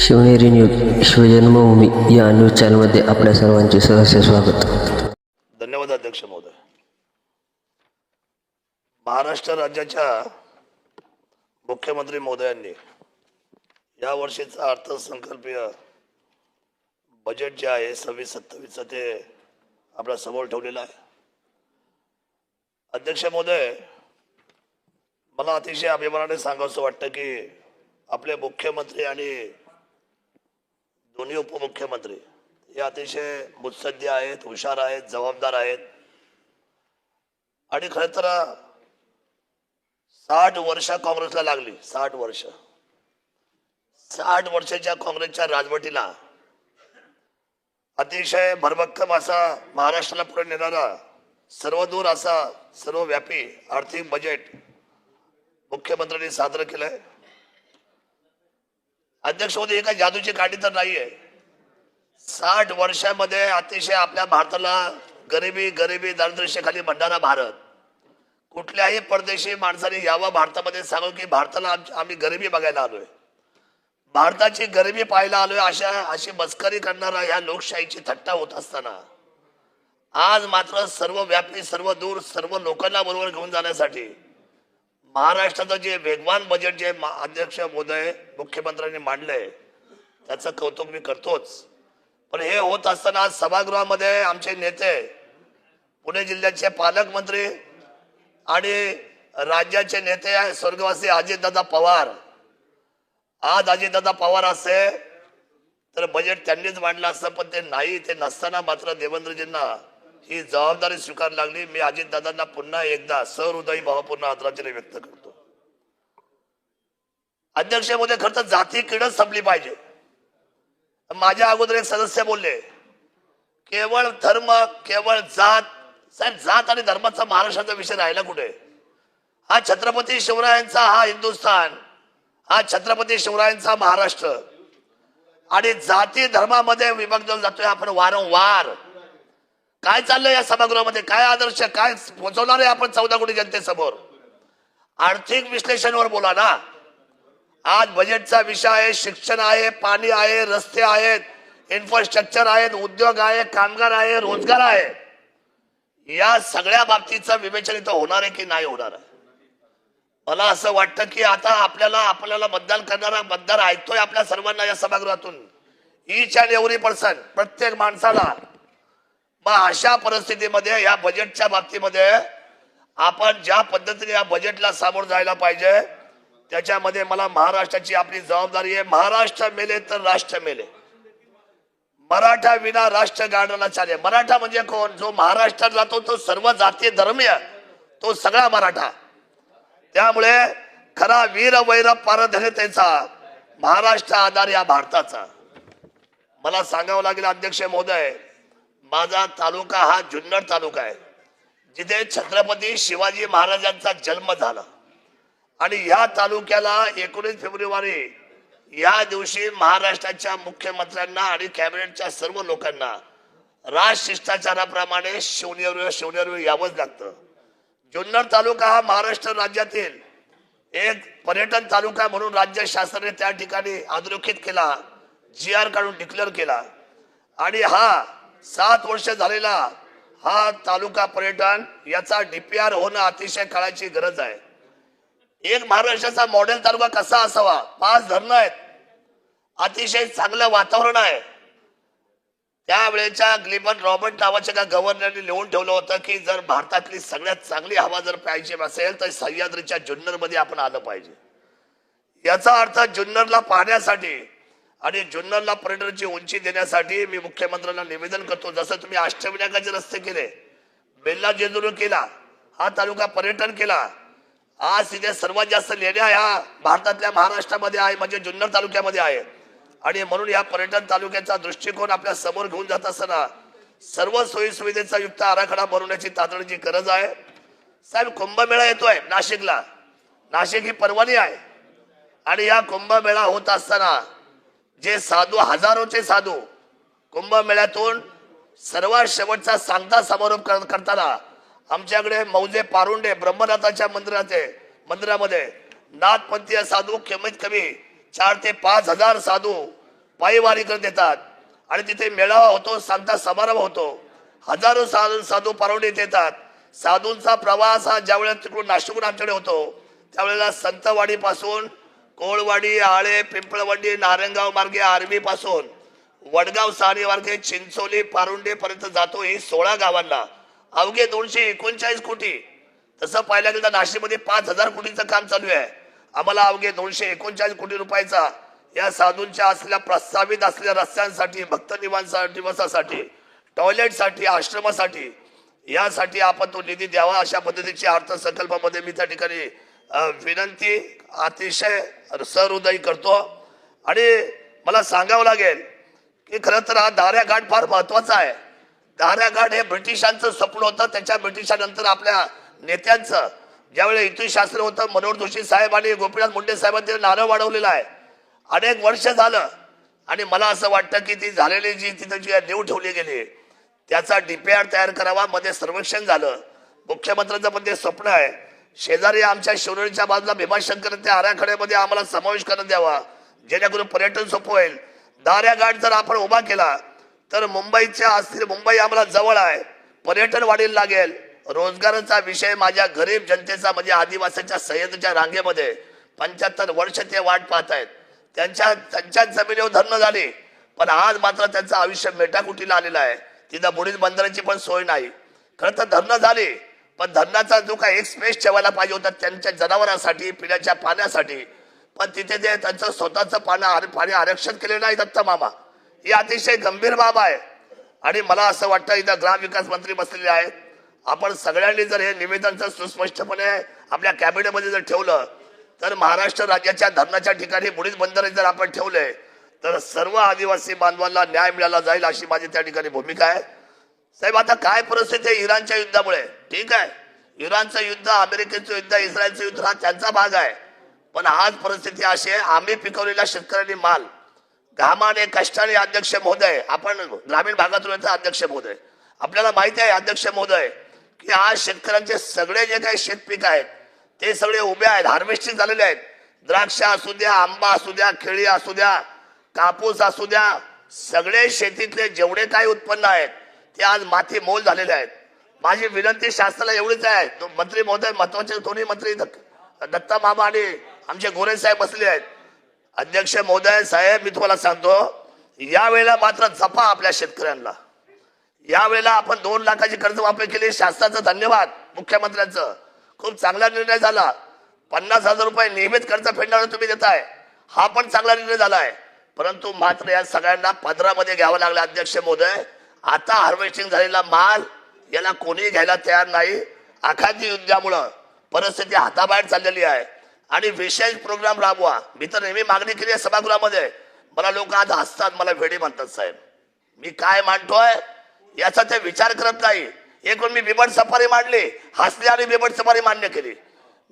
Shivneri news शिवजन्मभूमी या news चॅनलमध्ये आपल्या सर्वांचे सहर्ष स्वागत. धन्यवाद अध्यक्ष महोदय. महाराष्ट्र राज्याच्या मुख्यमंत्री महोदयांनी या वर्षीचा अर्थसंकल्पीय बजेट जे आहे 26-27 ते आपल्या समोर ठेवलेलं आहे. अध्यक्ष महोदय, मला अतिशय अभिमानाने सांगावंसं वाटतं की आपले मुख्यमंत्री आणि दोन्ही उपमुख्यमंत्री हे अतिशय मुत्सद्दी आहेत, हुशार आहेत, जबाबदार आहेत आणि खरं तर 60 वर्ष काँग्रेसला लागली. 60 वर्षाच्या काँग्रेसच्या राजवटीला अतिशय भरभक्कम असा महाराष्ट्राला पुढे नेणारा सर्वदूर असा सर्वव्यापी आर्थिक बजेट मुख्यमंत्र्यांनी सादर केलंय. अध्यक्ष महोदय, ही काही जादूची काठी तर नाहीये. 60 वर्षामध्ये अतिशय आपल्या भारताला गरिबी दारिद्र्याखाली म्हणणारा भारत, कुठल्याही परदेशी माणसाने यावं भारतामध्ये सांगू की भारताला आम्ही गरिबी बघायला आलोय, भारताची गरिबी पाहायला आलोय, अशी मस्करी करणारा या लोकशाहीची थट्टा होत असताना आज मात्र सर्वव्यापी सर्वदूर सर्व लोकांना बरोबर घेऊन जाण्यासाठी महाराष्ट्राचं जे वेगवान बजेट जे अध्यक्ष महोदय मुख्यमंत्र्यांनी मांडलंय त्याचं कौतुक मी करतोच. पण हे होत असताना आज सभागृहामध्ये आमचे नेते, पुणे जिल्ह्याचे पालकमंत्री आणि राज्याचे नेते स्वर्गवासी अजितदादा पवार, आज अजितदादा पवार असते तर बजेट त्यांनीच मांडलं असतं, पण ते नाही. ते नसताना मात्र देवेंद्रजींना ही जबाबदारी स्वीकारावी लागली. मी अजितदादांना पुन्हा एकदा सहृदयी भावपूर्ण आदरांजली व्यक्त करतो. अध्यक्ष महोदय, खरं तर जाती किडच संपली पाहिजे. माझ्या अगोदर एक सदस्य बोलले केवळ धर्म, केवळ जात. साहेब, जात आणि धर्माचा महाराष्ट्राचा विषय राहिला कुठे? हा छत्रपती शिवरायांचा हा हिंदुस्थान, हा छत्रपती शिवरायांचा महाराष्ट्र आणि जाती धर्मामध्ये विभाग जातोय आपण वारंवार. काय चाललंय या सभागृहामध्ये? काय आदर्श, काय पोहोचवणार आहे आपण 14 कोटी जनतेसमोर? आर्थिक विश्लेषणावर बोला ना. आज बजेटचा विषय आहे, शिक्षण आहे, पाणी आहे, रस्ते आहेत, इन्फ्रास्ट्रक्चर आहेत, उद्योग आहे, कामगार आहे, रोजगार आहे. या सगळ्या बाबतीचं विवेचन इथं होणार आहे की नाही होणार आहे? मला असं वाटतं की आता आपल्याला मतदान करणारा मतदार ऐकतोय आपल्या सर्वांना या सभागृहातून. ईच अँड एव्हरी पर्सन, प्रत्येक माणसाला. मग अशा परिस्थितीमध्ये या बजेटच्या बाबतीमध्ये आपण ज्या पद्धतीने या बजेटला सामोरं जायला पाहिजे त्याच्यामध्ये मला महाराष्ट्राची आपली जबाबदारी आहे. महाराष्ट्र मेले तर राष्ट्र मेले. मराठा विना राष्ट्र गाडला चाले. मराठा म्हणजे कोण? जो महाराष्ट्रात जातो तो सर्व जाती धर्मीय, तो सगळा मराठा. त्यामुळे खरा वीर वैर पारधन्यतेचा महाराष्ट्र आधार या भारताचा. मला सांगावं लागेल अध्यक्ष महोदय, माझा तालुका हा जुन्नर तालुका आहे, जिथे छत्रपती शिवाजी महाराजांचा जन्म झाला. आणि या तालुक्याला 19 फेब्रुवारी या दिवशी महाराष्ट्राच्या मुख्यमंत्र्यांना आणि कॅबिनेटच्या सर्व लोकांना राजशिष्टाचाराप्रमाणे शिवनेरीवर यावंच लागतं. जुन्नर तालुका हा महाराष्ट्र राज्यातील एक पर्यटन तालुका म्हणून राज्य शासनाने त्या ठिकाणी अधोरेखित केला, GR काढून डिक्लेअर केला. आणि हा 7 वर्ष झालेला हा तालुका पर्यटन याचा DPR होणं अतिशय काळाची गरज आहे. एक महाराष्ट्राचा मॉडेल तालुका कसा असावा? 5 धरणं आहेत, अतिशय चांगलं वातावरण आहे. त्यावेळेच्या ग्लिबन रॉबर्ट नावाच्या एका गव्हर्नरने लिहून ठेवलं होतं की जर भारतातली सगळ्यात चांगली हवा जर प्यायची असेल तर सह्याद्रीच्या जुन्नर मध्ये आपण आलं पाहिजे. याचा अर्थ जुन्नरला पाहण्यासाठी आणि जुन्नरला पर्यटनाची उंची देण्यासाठी मी मुख्यमंत्र्यांना निवेदन करतो. जसं तुम्ही अष्टविनायकाचे रस्ते केले, बेल्ला जेजुरी केला, हा तालुका पर्यटन केला. आज तिथे सर्वात जास्त लेण्या ह्या भारतातल्या महाराष्ट्रामध्ये आहे, म्हणजे जुन्नर तालुक्यामध्ये आहे. आणि म्हणून या पर्यटन तालुक्याचा दृष्टिकोन आपल्या समोर घेऊन जात असताना सर्व सोयी सुविधेचा युक्त आराखडा बनवण्याची तातडीची गरज आहे. साहेब, कुंभमेळा येतोय नाशिकला. नाशिक ही परवानी आहे आणि या कुंभमेळा होत असताना जे साधू, हजारोचे साधू कुंभमेळ्यातून सर्वात शेवटचा सांगता समारोप करताना आमच्याकडे मौजे पारुंडे ब्रह्मनाथाच्या मंदिरामध्ये नाथपंथीय साधू कमीत कमी 4 ते 5 हजार साधू पायी वारी करत येतात आणि तिथे मेळावा होतो, सांगता समारंभ होतो. हजारो साधू पारवणीत येतात. साधूंचा प्रवास हा ज्यावेळेला तिकडून नाशिकहून आमच्याकडे होतो त्यावेळेला संतवाडी पासून कोळवाडी, आळे, पिंपळवंडी, नारायणगाव मार्गे आर्वी पासून वडगाव सारी मार्गे चिंचोली पारुंडे पर्यंत जातो. ही 16 गावांना अवघे 239 कोटी. तसं पाहायला गेलं तर नाशिकमध्ये 5,000 कोटीचं काम चालू आहे. आम्हाला अवघे 239 कोटी रुपयाचा या साधूंच्या असलेल्या प्रस्तावित असलेल्या रस्त्यांसाठी, भक्त निवासासाठी, टॉयलेटसाठी, आश्रमासाठी यासाठी आपण तो निधी द्यावा अशा पद्धतीची अर्थसंकल्पामध्ये मी त्या ठिकाणी विनंती अतिशय सहृदयी करतो. आणि मला सांगावं लागेल की खरं तर हा दाऱ्या घाट फार महत्वाचा आहे. दाऱ्या घाट हे ब्रिटिशांचं स्वप्न होतं. त्याच्या ब्रिटिशानंतर आपल्या नेत्यांचं ज्यावेळी इतिशास्त्र होतं, मनोहर जोशी साहेब आणि गोपीनाथ मुंडे साहेबांनी नारळ वाढवलेलं आहे. अनेक वर्ष झालं आणि मला असं वाटतं की ती झालेली जी तिथं जी नीव ठेवली गेली त्याचा डीपीआर तयार करावा. मध्ये सर्वेक्षण झालं. मुख्यमंत्र्यांचं पण ते स्वप्न आहे. शेजारी आमच्या शिवनेरीच्या बाजूला भीमाशंकर त्या आराखड्यामध्ये आम्हाला समावेश करण्यात द्यावा जेणेकरून पर्यटन सोपं होईल. दाऱ्या घाट जर आपण उभा केला तर मुंबईच्या असतील, मुंबई आम्हाला जवळ आहे, पर्यटन वाढीला लागेल. रोजगाराचा विषय माझ्या गरीब जनतेचा म्हणजे आदिवासीच्या सह्याद्रीच्या रांगेमध्ये 75 वर्ष ते वाट पाहतायत. त्यांच्या जमिनीवर धरणं झाली पण आज मात्र त्यांचं आयुष्य मेटाकुटीला आलेलं आहे. तिथं बुडीत बंदराची पण सोय नाही. खरं तर धरणं झाली पण धरणाचा जो काही एक स्पेस ठेवायला पाहिजे होता त्यांच्या जनावरांसाठी, पिण्याच्या पाण्यासाठी, पण तिथे ते त्यांचं स्वतःचं पाणी आरक्षण केले नाही दत्ता मामा. ही अतिशय गंभीर बाब आहे. आणि मला असं वाटतं इथं ग्रामविकास मंत्री बसलेले आहेत. आपण सगळ्यांनी जर हे निवेदनचं सुस्पष्टपणे आपल्या कॅबिनेटमध्ये जर ठेवलं तर महाराष्ट्र राज्याच्या धरणाच्या ठिकाणी बुडीत बंदर जर आपण ठेवले तर सर्व आदिवासी बांधवांना न्याय मिळाला जाईल अशी माझी त्या ठिकाणी भूमिका आहे. साहेब आता काय परिस्थिती आहे इराणच्या युद्धामुळे? ठीक आहे, इराणचं युद्ध, अमेरिकेचं युद्ध, इस्रायलचं युद्ध हा त्यांचा भाग आहे. पण आज परिस्थिती अशी आहे, आम्ही पिकवलेला शेतकऱ्यांनी माल घामाने कष्टाने, अध्यक्ष महोदय, आपण ग्रामीण भागातून येतो अध्यक्ष महोदय, आपल्याला माहिती आहे अध्यक्ष महोदय की आज शेतकऱ्यांचे सगळे जे काही शेतपीक आहेत ते सगळे उभे आहेत, हार्वेस्टिंग झालेले आहेत. द्राक्ष असू द्या, आंबा असू द्या, केळी असू द्या, कापूस असू द्या, सगळे शेतीतले जेवढे काही उत्पन्न आहेत ते आज माती मोल झालेले आहेत. माझी विनंती शासनाला एवढीच आहे, मंत्री महोदय महत्वाचे दोन्ही मंत्री दत्ता मामा आणि आमचे गोरे साहेब बसले आहेत. अध्यक्ष महोदय साहेब, मी तुम्हाला सांगतो यावेळेला मात्र जपा आपल्या शेतकऱ्यांना. यावेळेला आपण 2 लाखाची कर्जमाफी केली, शासनाचं धन्यवाद. मुख्यमंत्र्यांचं खूप चांगला निर्णय झाला. 50,000 रुपये नियमित कर्ज फेडण्यावर तुम्ही देताय, हा पण चांगला निर्णय झाला आहे. परंतु मात्र या सगळ्यांना पदरामध्ये घ्यावं लागलं. अध्यक्ष महोदय, आता हार्वेस्टिंग झालेला माल याला कोणी घ्यायला तयार नाही. आखाती युद्धामुळं परिस्थिती हाताबाहेर चाललेली आहे आणि विशेष प्रोग्राम राबवा. मी तर नेहमी मागणी केली आहे सभागृहामध्ये. मला लोक आज हसतात, मला वेडी म्हणतात. साहेब, मी काय मांडतोय याचा ते विचार करत नाही. एकूण मी बिबट सफारी मांडली, हसले आणि बिबट सफारी मान्य केली.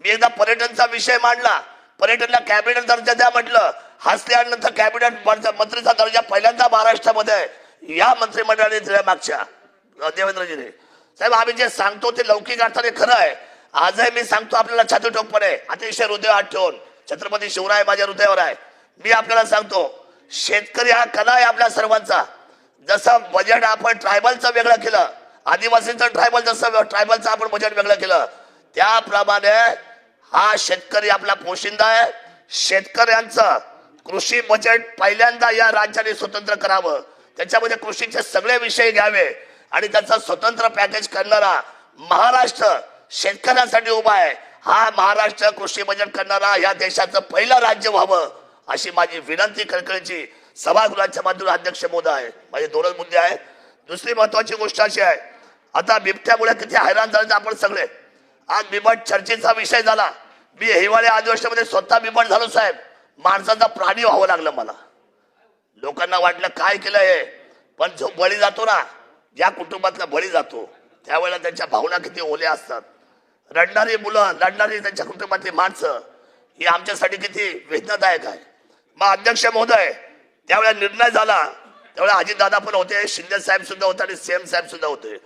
मी एकदा पर्यटनचा विषय मांडला, पर्यटनला कॅबिनेट दर्जा द्या म्हटलं, हसले आणि नंतर कॅबिनेट मंत्रीचा दर्जा पहिल्यांदा महाराष्ट्रामध्ये या मंत्रिमंडळाने दिल्या मागच्या देवेंद्रजीने. साहेब, आम्ही जे सांगतो ते लौकिक अर्थाने खरं आहे. आजही मी सांगतो आपल्याला छाती ठोकपणे, अतिशय हृदय हात ठेवून, छत्रपती शिवराय माझ्या हृदयावर आहे. मी आपल्याला सांगतो शेतकरी हा कला आहे आपल्या सर्वांचा. जसं बजेट आपण ट्रायबलचं वेगळं केलं, आदिवासींचं ट्रायबलचं आपण बजेट वेगळं केलं, त्याप्रमाणे हा शेतकरी आपला पोशिंदा आहे. शेतकऱ्यांचं कृषी बजेट पहिल्यांदा या राज्याने स्वतंत्र करावं, त्याच्यामध्ये कृषीचे सगळे विषय घ्यावे आणि त्याचं स्वतंत्र पॅकेज करणारा महाराष्ट्र शेतकऱ्यांसाठी उभा आहे. हा महाराष्ट्र कृषी बजेट करणारा या देशाचं पहिलं राज्य व्हावं अशी माझी विनंती कळकळीची सभागृहाच्या माध्यमातून अध्यक्ष महोदय आहे. माझे 2 मुद्दे आहेत. दुसरी महत्वाची गोष्ट अशी आहे, आता बिबट्यामुळे किती हैराण झाले आपण सगळे. आज बिबट चर्चेचा विषय झाला. मी हिवाळी अधिवेशनामध्ये स्वतः बिबट झालो साहेब, माणसाचा प्राणी व्हावं लागलं मला. लोकांना वाटलं काय केलं हे, पण जो बळी जातो ना, ज्या कुटुंबातला बळी जातो त्यावेळेला त्यांच्या भावना किती ओल्या असतात. रडणारी मुलं, लढणारी त्यांच्या कुटुंबातली माणसं, ही आमच्यासाठी किती वेदनादायक आहे. मग अध्यक्ष महोदय, त्यावेळेला निर्णय झाला, त्यावेळेला अजितदादा पण होते, शिंदे साहेब सुद्धा होते आणि सीएम साहेब सुद्धा होते.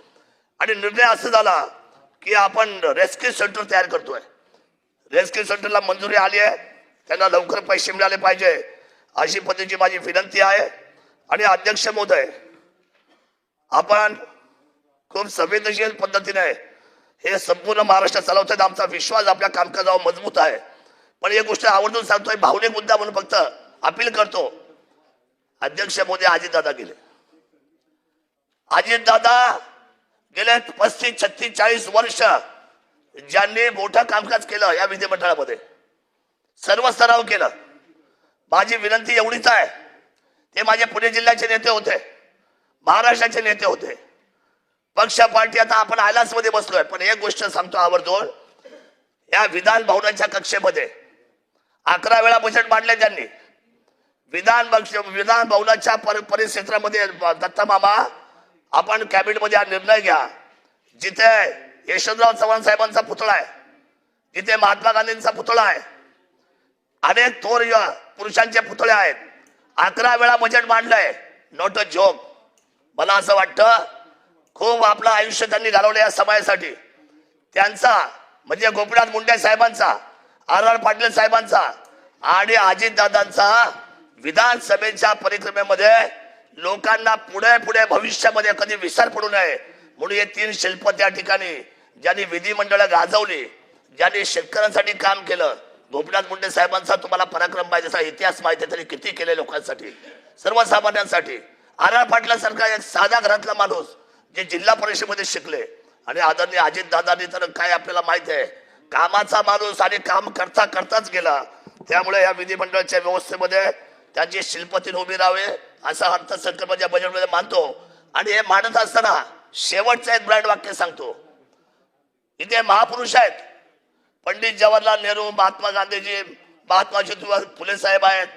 आणि निर्णय असा झाला की आपण रेस्क्यू सेंटर तयार करतोय. रेस्क्यू सेंटरला मंजुरी आली आहे, त्यांना लवकर पैसे मिळाले पाहिजे. अशी पद्धतीची माझी विनंती आहे. आणि अध्यक्ष महोदय, आपण खूप संवेदनशील पद्धतीने हे संपूर्ण महाराष्ट्र चालवतात. आमचा विश्वास आपल्या कामकाजावर मजबूत आहे. पण एक गोष्ट आवर्जून सांगतोय, भावनिक मुद्दा म्हणून फक्त अपील करतो. अध्यक्ष महोदय, अजितदादा गेले. अजितदादा गेले 35, 36, 40 वर्ष ज्यांनी मोठं कामकाज केलं या विधिमंडळामध्ये, सर्व स्तरावर केलं. माझी विनंती एवढीच आहे, ते माझे पुणे जिल्ह्याचे नेते होते, महाराष्ट्राचे नेते होते, पक्ष पार्टी. आता आपण आयलास मध्ये बसलोय, पण एक गोष्ट सांगतो आवर्जून, या विधान भवनाच्या कक्षेमध्ये 11 वेळा बजेट मांडले त्यांनी. विधान भवनाच्या परिक्षेत्रामध्ये दत्ता मामा, आपण कॅबिनेटमध्ये हा निर्णय घ्या. जिथे यशवंतराव चव्हाण साहेबांचा पुतळा आहे, जिथे महात्मा गांधींचा पुतळा आहे, अनेक थोर पुरुषांचे पुतळे आहेत, 11 वेळा बजेट मांडलंय. Not a joke. मला असं वाटतं खूप आपलं आयुष्य त्यांनी घालवलं या समाजासाठी. त्यांचा म्हणजे गोपीनाथ मुंडे साहेबांचा, आर पाटील साहेबांचा आणि अजितदादांचा विधानसभेच्या परिक्रमेमध्ये लोकांना पुढे पुढे भविष्यामध्ये कधी विसर पडू नये म्हणून हे 3 शिल्प त्या ठिकाणी ज्यांनी विधिमंडळ गाजवली, ज्यांनी शेतकऱ्यांसाठी काम केलं. गोपीनाथ मुंडे साहेबांचा तुम्हाला पराक्रम पाहिजे, इतिहास माहिती आहे, तरी किती केले लोकांसाठी, सर्वसामान्यांसाठी. आर पाटलासारखा एक साधा घरातला माणूस जे जिल्हा परिषदेमध्ये शिकले. आणि आदरणीय अजितदादांनी तर काय आपल्याला माहित आहे, कामाचा माणूस आणि काम करता करताच गेला. त्यामुळे या विधिमंडळाच्या व्यवस्थेमध्ये त्यांची शिल्पतीन उभी राहावे असा अर्थसंकल्पाच्या बजेटमध्ये मानतो. आणि हे मांडत असताना शेवटचं एक ब्रँड वाक्य सांगतो. इथे महापुरुष आहेत, पंडित जवाहरलाल नेहरू, महात्मा गांधीजी, महात्मा ज्योतिबा फुले साहेब आहेत,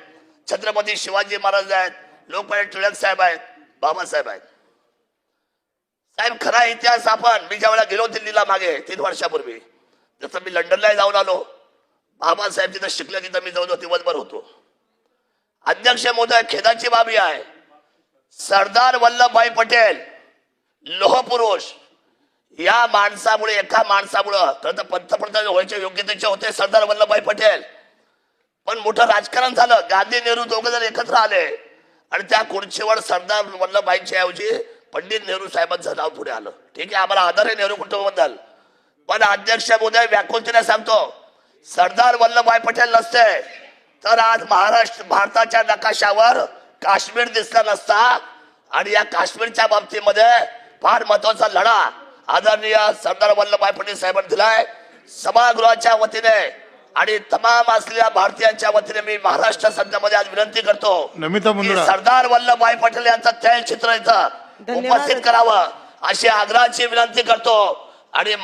छत्रपती शिवाजी महाराज आहेत, लोकमान्य टिळक साहेब आहेत, बाबासाहेब आहेत. साहेब, खरा इतिहास आपण, मी ज्या वेळेला गेलो दिल्लीला मागे 3 वर्षापूर्वी, जसं मी लंडनला जाऊन आलो, बाबासाहेब तिथं शिकले, तिथं मी जवळ दिवसभर होतो. अध्यक्ष महोदय, खेदाची बाबी आहे, सरदार वल्लभभाई पटेल लोहपुरुष या माणसामुळे, एका माणसामुळं तर पंतप्रधान व्हायचे योग्यतेचे होते सरदार वल्लभभाई पटेल. पण मोठं राजकारण झालं, गांधी नेहरू दोघं जण एकत्र आले आणि त्या खुर्चीवर सरदार वल्लभभाईंच्या ऐवजी पंडित नेहरू साहेबांचं नाव पुढे आलं. ठीक आहे, आम्हाला आदर आहे नेहरू कुटुंबाबद्दल, पण अध्यक्ष महोदय व्याकुलतेने सांगतो, सरदार वल्लभभाई पटेल नसते तर आज भारताच्या नकाशावर काश्मीर दिसला नसता. आणि या काश्मीरच्या बाबतीमध्ये फार महत्वाचा लढा आदरणीय सरदार वल्लभभाई पटेल साहेबांनी दिलाय. सभागृहाच्या वतीने आणि तमाम असलेल्या भारतीयांच्या वतीने मी महाराष्ट्र सध्यामध्ये आज विनंती करतो की सरदार वल्लभभाई पटेल यांचं तैलचित्र इथं उपस्थित करावं अशी आग्रहाची विनंती करतो. आणि